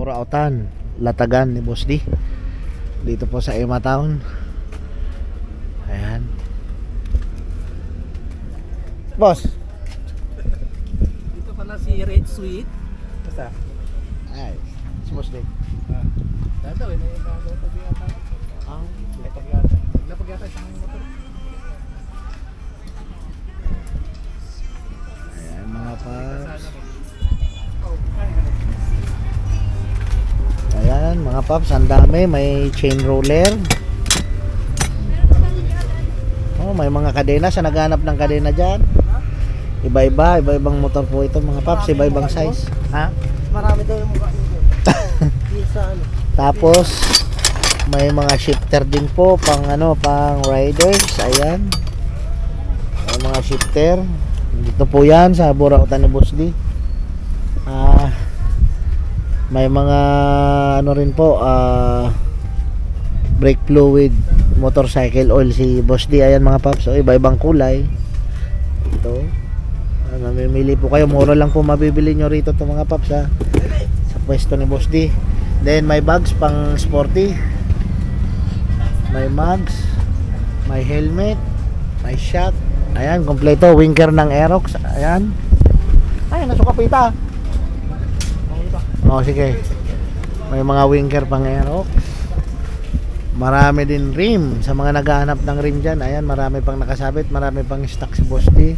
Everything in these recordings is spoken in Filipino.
Burautan, Latagan ni Boss D. Dito po sa Ema Town. Ayan. Boss. Dito pala si Red Sweet. Basta. Ay, si Boss D. Dadaw, na yung gagawin yata. Naglapag yata sa mga motor. Ayan mga paps. Ayan mga paps, ang dami. May chain roller. Oh, may mga kadena. Sa naghanap ng kadena dyan. Iba-iba, iba-ibang motor po ito mga paps. Iba-ibang size. Ha? Marami daw yung mukha nito. Isa ano. Tapos may mga shifter din po pang pang riders. Ayan. May mga shifter. Dito po 'yan sa Burautan ni Boss D. May mga rin po brake fluid, motorcycle oil si Boss D. Ayan mga paps. So iba-ibang kulay. Ito. Mamimili po kayo, mura lang po mabibili nyo rito to mga paps ha. Sa pwesto ni Boss D. Then may bags pang sporty. May mags, may helmet, may shot. Ayan, kompleto, winker ng Aerox. Ayan. Ay, nasukapita. Oh, sige. May mga winker pang Aerox. Marami din rim sa mga naghahanap ng rim dyan. Ayan, marami pang nakasabit, marami pang stock si Boss D.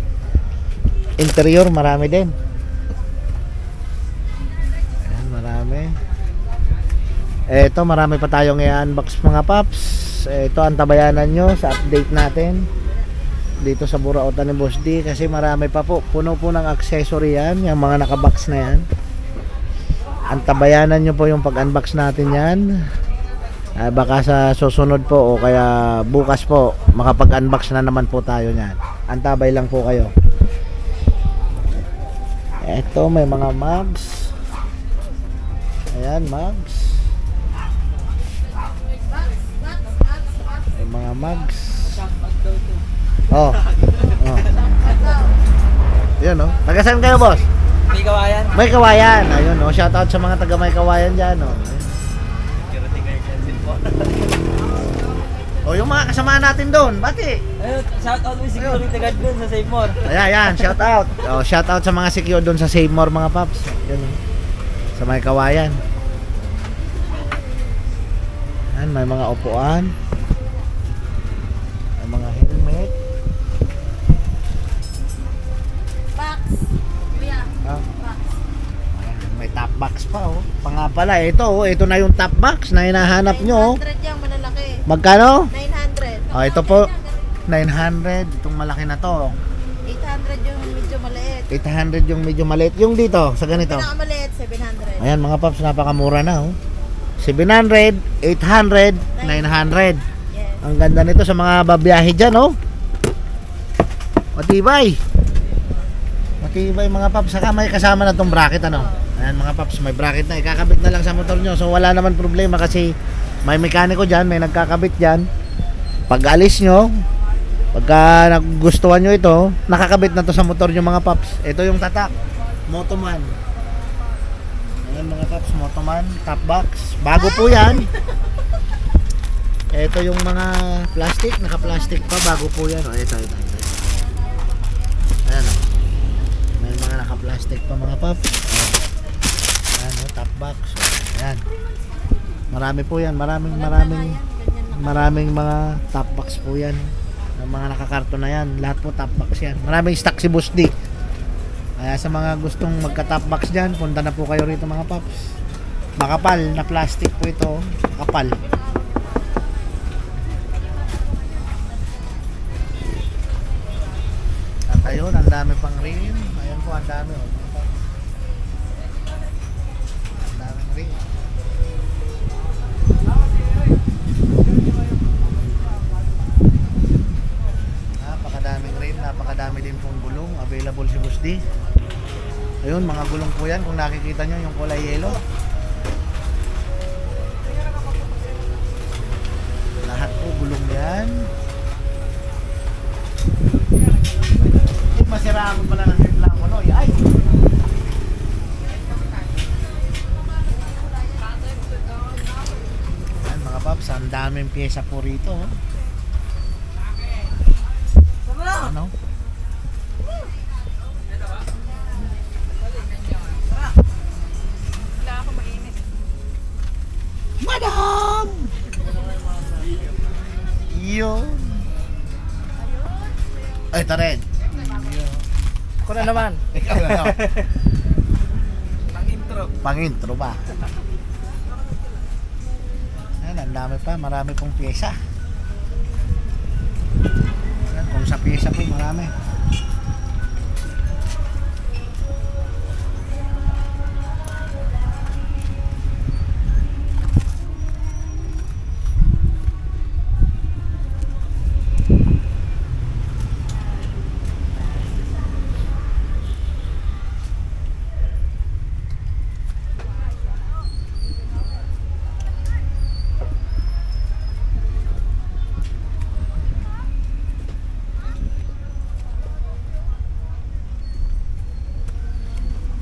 Interior, marami din. Ayan, marami. Eto, marami pa tayong i-unbox mga paps. Ito ang tabayanan nyo sa update natin dito sa Burautan ni Boss D. Kasi marami pa po, puno po ng accessory yan. Yung mga nakabox na yan. Ang tabayanan nyo po yung pag-unbox natin yan. Baka sa susunod po o kaya bukas po makapag-unbox na naman po tayo yan. Antabay lang po kayo. Ito, may mga mugs. Ayan, mugs. May mga mugs. Oh. Yan, no? Taga saan kayo, boss? May kawayan. May Kawayan. Ayun, no? Shout out sa mga taga May Kawayan dyan, no? O, yung mga kasama natin doon, bati. Ayun, shout out with security guard dun sa Save More. Ayan, shout out. O, shout out sa mga secure doon sa Save More, mga paps. Yan, no? Sa May Kawayan. Ayan, may mga upuan. May mga helmet. Box. Kuya. Box. Ayan, may top box pa, oh. Pa nga pala, ito, oh. Ito na yung top box na hinahanap nyo, oh. 900 yung malalaki. Magkano? 900. Oh, ito po. 900. Itong malaki na to. 800 yung medyo maliit. 800 yung medyo maliit. Yung dito, sa ganito. Pinakamaliit, 700. Ayan mga paps, napakamura na, oh. 700, 800, 900. Yes. Ang ganda nito sa mga babiyahe dyan, oh. Matibay. Matibay mga paps. Saka may kasama na tong bracket, ano. Ayan mga paps, may bracket na. Ikakabit na lang sa motor nyo. So wala naman problema kasi may mekaniko dyan, may nagkakabit dyan. Pag alis nyo, pagka nagustuhan nyo ito, nakakabit na to sa motor nyo mga paps. Ito yung tatak, Motoman. Ayan mga paps, Motoman, top box. Bago po yan. Ito yung mga plastic, naka-plastic pa, bago po yan. O, ito. Ayan o. May mga naka-plastic pa mga paps. Ayan o, top box. Ayan. Marami po yan, maraming mga top box po yan. Yung mga nakakarton na yan, lahat po top box yan. Maraming stock si Boss D. Kaya sa mga gustong magka-top box dyan, punta na po kayo rito mga paps. Makapal na plastic po ito, kapal. At ayun, ang dami pang rim. Ayun po, ang dami. Ang daming rim. Napakadaming rim, napakadami din pong gulong available si Boss D. Ayun, mga gulong po yan kung nakikita nyo yung kulay yellow. Lahat po gulong yan. Masira ako pala ng reklamo, no? Ay! paps, ang daming pyesa po rito. Oh. Ano? Wala ako mainit. Madam! Yun. Ay, ito rin. Ako na naman. Ikaw na naman. Pang-intro. Pang-intro ba? Ayan, ang dami pa. Marami pong pyesa. Ayan, kung sa pyesa po, marami.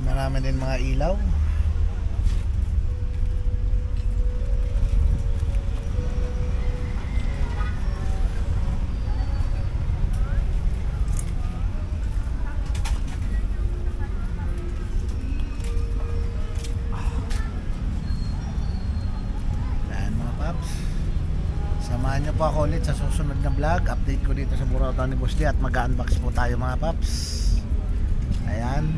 Marami din mga ilaw. Yan mga paps. Samahan nyo po ako ulit sa susunod na vlog. Update ko dito sa Burautan ni Boss D at mag-unbox po tayo mga paps. Ayan.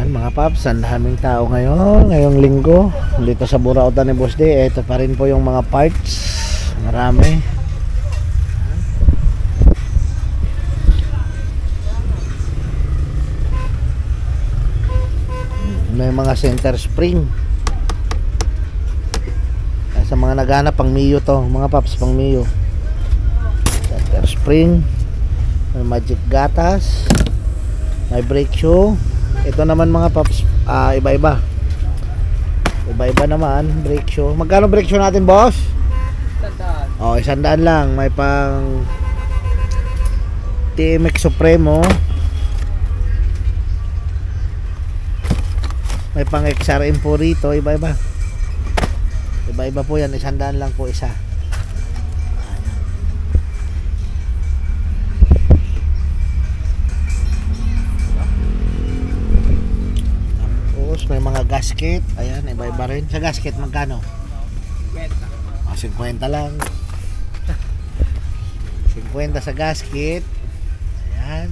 Mga paps, ang daming tao ngayong linggo dito sa Burautan ni Boss D. Ito pa rin po yung mga parts, marami. May mga center spring. Sa mga naghanap, pang Mio to mga paps, pang Mio. Center spring, may magic gatas, may brake shoe. Ito naman mga paps, iba-iba naman brake shoe. Magkano brake shoe natin, boss? 100. Oh, 100 lang. May pang TMX Supremo, may pang XRM po rito. Iba-iba po yan. 100 lang po isa. May mga gasket. Ayan, iba-iba rin. Sa gasket, magkano? 50. 50 lang. 50 sa gasket. Ayan.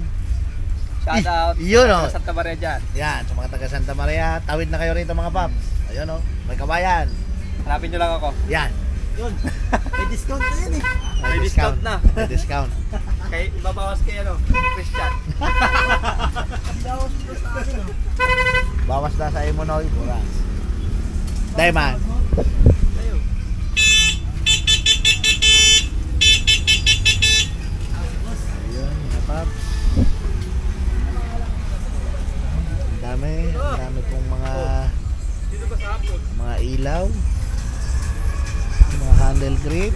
Shout out. Yun, oh. Sa Santa Maria dyan. Yan, sa mga taga Santa Maria. Tawid na kayo rito mga paps. Ayun, oh. May kabayan. Hanapin nyo lang ako. Yan. Yun. May discount na yan eh. May discount na. May discount. Kay ibabawas kayo no, Christian. Bawas na sa imo no, buras. Dayman. Ayun, mga paps. Ang dami pong mga ilaw, mga handle grip.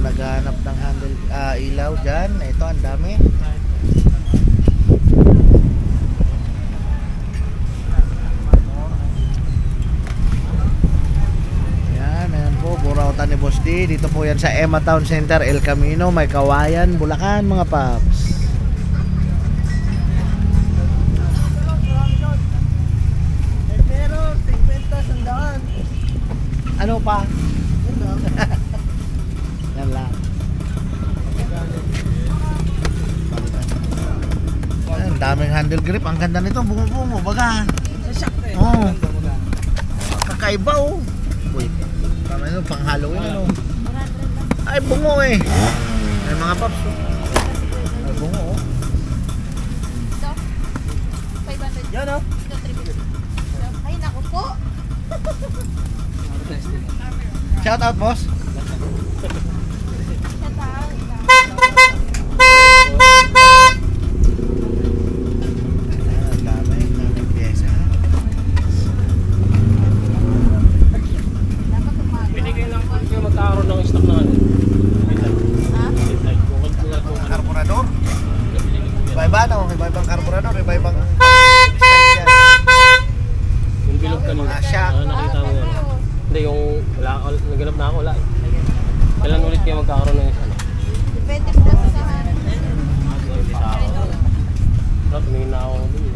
Naghahanap ng handle ilaw dyan. Ito, ang dami. Ayan po, Burautan ni Boss D. Dito po yan sa Emma Town Center, El Camino, May Kawayan, Bulacan mga paps. Pero 50 handle grip, ang ganda nito, bungo-bungo, baga. Sa shock eh. Oo. Maganda, maganda. Kakaiba oh. Uy, tama yun, pang Halloween ano. 100 lang. Ay, bungo eh. Ay, mga paps oh. Ay, bungo oh. Ito, 500. Yan oh. Ito, 350. Ay, naku po. Shout out, boss. Siya tao. Ang daming pyesa. Dapat tumago. Binigay lang po kayo magkakaroon ng stock na ano. Ha? Karburador. Iba-iba no, iba-ibang karburador, iba-ibang Yung bilog kanina. Shock. Nakita mo yun. Hindi, yung wala, naganap na ako, wala eh. Kailan ulit kayo magkakaroon ng isa? Depende po sa saan. Hindi sa ako. Tumingin na ako dun.